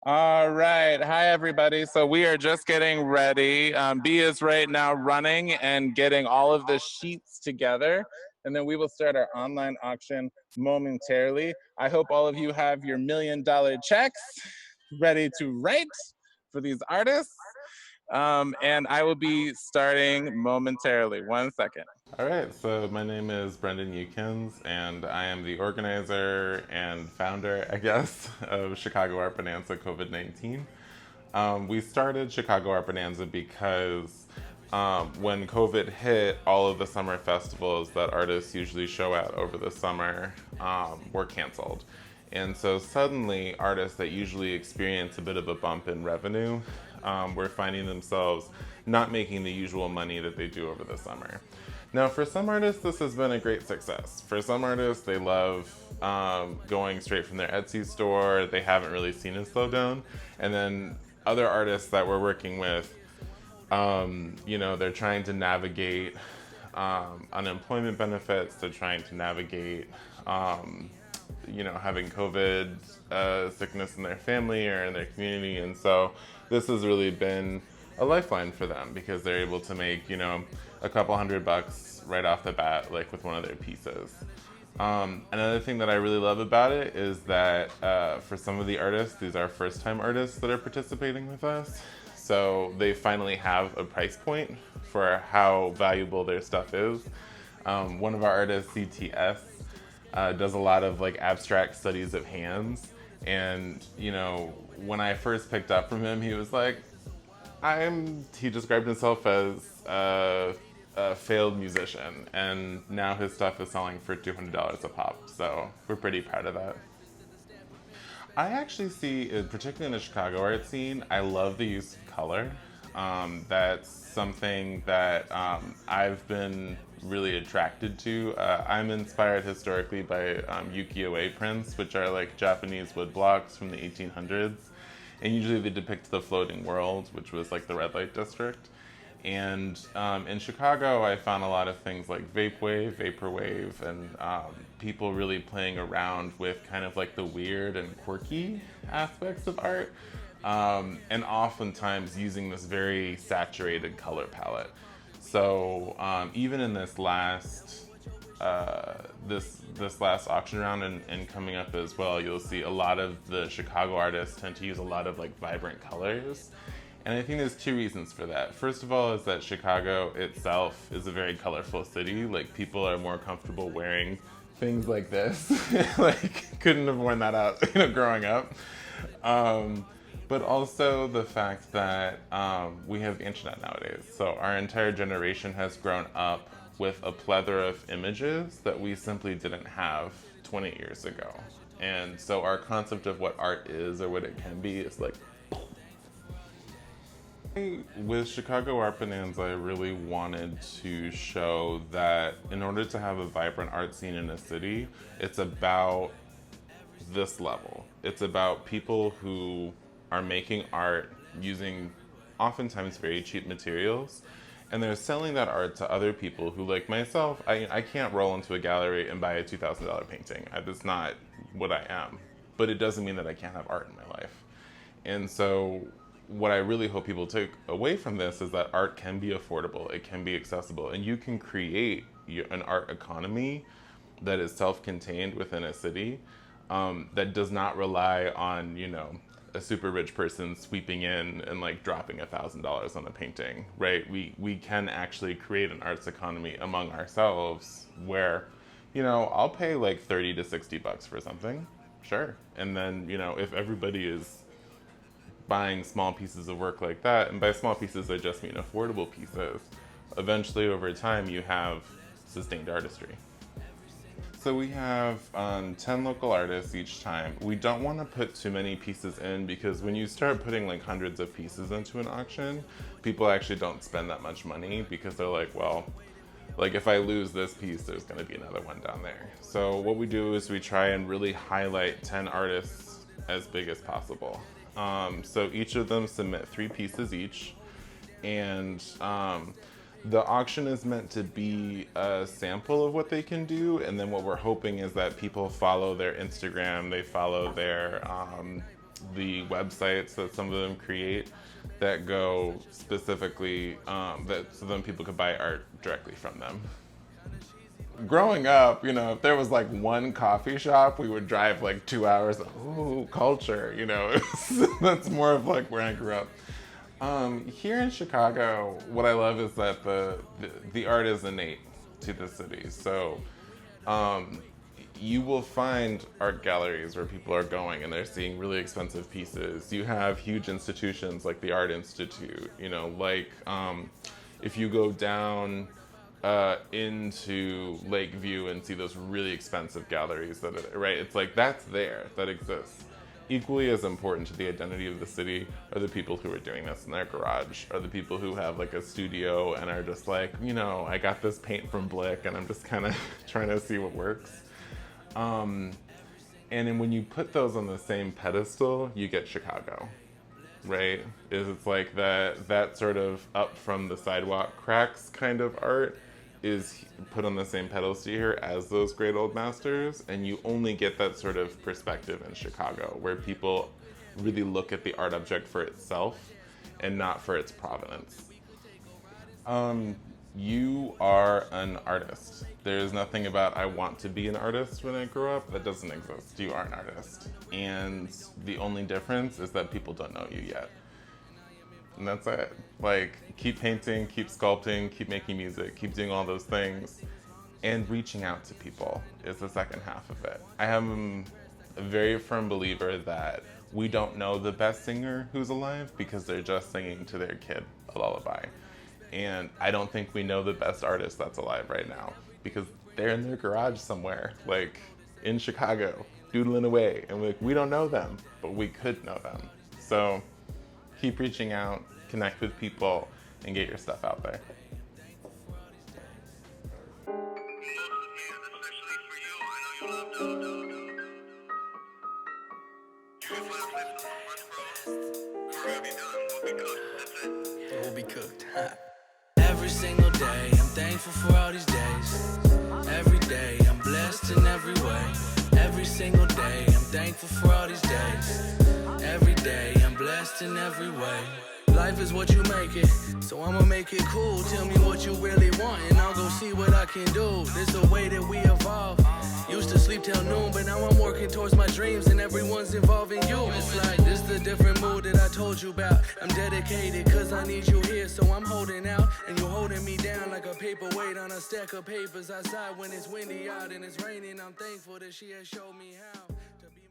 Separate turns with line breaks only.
All right. Hi, everybody. So we are just getting ready. B is right now running and getting all of the sheets together. And then we will start our online auction momentarily. I hope all of you have your $1 million checks ready to write for these artists. And I will be starting momentarily. 1 second. All right, so my name is Brendan Eukins, and I am the organizer and founder, I guess, of Chicago Art Bonanza COVID-19. We started Chicago Art Bonanza because when COVID hit, all of the summer festivals that artists usually show at over the summer were canceled. And so suddenly, artists that usually experience a bit of a bump in revenue were finding themselves not making the usual money that they do over the summer. Now, for some artists, this has been a great success. For some artists, they love going straight from their Etsy store. They haven't really seen a slowdown. And then other artists that we're working with, they're trying to navigate unemployment benefits. They're trying to navigate, having COVID sickness in their family or in their community. And so this has really been a lifeline for them because they're able to make, a couple $100 right off the bat, like with one of their pieces. Another thing that I really love about it is that for some of the artists, these are first-time artists that are participating with us. So they finally have a price point for how valuable their stuff is. One of our artists, CTS, does a lot of like abstract studies of hands. And, when I first picked up from him, he was like, he described himself as a failed musician, and now his stuff is selling for $200 a pop, so we're pretty proud of that. I actually see, particularly in the Chicago art scene, I love the use of color. That's something that I've been really attracted to. I'm inspired historically by ukiyo-e prints, which are like Japanese wood blocks from the 1800s. And usually they depict the floating world, which was like the red light district. And in Chicago, I found a lot of things like vaporwave, and people really playing around with kind of like the weird and quirky aspects of art, and oftentimes using this very saturated color palette. So even in this last this last auction round and coming up as well, you'll see a lot of the Chicago artists tend to use a lot of like vibrant colors. And I think there's two reasons for that. First of all is that Chicago itself is a very colorful city. Like people are more comfortable wearing things like this. Like couldn't have worn that out, growing up. But also the fact that we have the internet nowadays. So our entire generation has grown up with a plethora of images that we simply didn't have 20 years ago. And so our concept of what art is or what it can be is like, with Chicago Art Bonanza, I really wanted to show that in order to have a vibrant art scene in a city, it's about this level. It's about people who are making art using oftentimes very cheap materials, and they're selling that art to other people who, like myself, I can't roll into a gallery and buy a $2,000 painting. That's not what I am. But it doesn't mean that I can't have art in my life. And so what I really hope people take away from this is that art can be affordable, it can be accessible, and you can create an art economy that is self-contained within a city, that does not rely on, a super rich person sweeping in and like dropping $1,000 on a painting, right? We can actually create an arts economy among ourselves where, I'll pay like 30 to 60 bucks for something, sure. And then, if everybody is buying small pieces of work like that, and by small pieces I just mean affordable pieces, eventually over time you have sustained artistry. So we have 10 local artists each time. We don't want to put too many pieces in because when you start putting like hundreds of pieces into an auction, people actually don't spend that much money because they're like, well, like if I lose this piece, there's going to be another one down there. So what we do is we try and really highlight 10 artists as big as possible. So each of them submit 3 pieces each, and the auction is meant to be a sample of what they can do, and then what we're hoping is that people follow their Instagram, they follow their the websites that some of them create that go specifically, so then people could buy art directly from them. Growing up, if there was like one coffee shop, we would drive like 2 hours. Ooh, culture, that's more of like where I grew up. Here in Chicago, what I love is that the art is innate to the city. So you will find art galleries where people are going and they're seeing really expensive pieces. You have huge institutions like the Art Institute, if you go down into Lakeview and see those really expensive galleries right? It's like that exists. Equally as important to the identity of the city are the people who are doing this in their garage, are the people who have like a studio and are just like, I got this paint from Blick and I'm just kind of trying to see what works. And then when you put those on the same pedestal, you get Chicago, right? It's like that sort of up from the sidewalk cracks kind of art is put on the same pedestal here as those great old masters, and you only get that sort of perspective in Chicago, where people really look at the art object for itself and not for its provenance. You are an artist. There's nothing about I want to be an artist when I grow up. That doesn't exist. You are an artist. And the only difference is that people don't know you yet. And that's it. Like, keep painting, keep sculpting, keep making music, keep doing all those things. And reaching out to people is the second half of it. I am a very firm believer that we don't know the best singer who's alive because they're just singing to their kid a lullaby. And I don't think we know the best artist that's alive right now because they're in their garage somewhere, like in Chicago, doodling away. And we don't know them, but we could know them. So keep reaching out, connect with people, and get your stuff out there.
It will be cooked. Every single day, I'm thankful for all these days. Every day, I'm blessed in every way. Every single day, I'm thankful for all these days. Every day, I'm blessed in every way. Life is what you make it, so I'ma make it cool. Tell me what you really want, and I'll go see what I can do. This a way that we evolve. Used to sleep till noon, but now I'm working towards my dreams, and everyone's involving you. It's like, this the different mood that I told you about. I'm dedicated, cause I need you here, so I'm holding out, and you're holding me down like a paperweight on a stack of papers outside when it's windy out and it's raining. I'm thankful that she has showed me how to be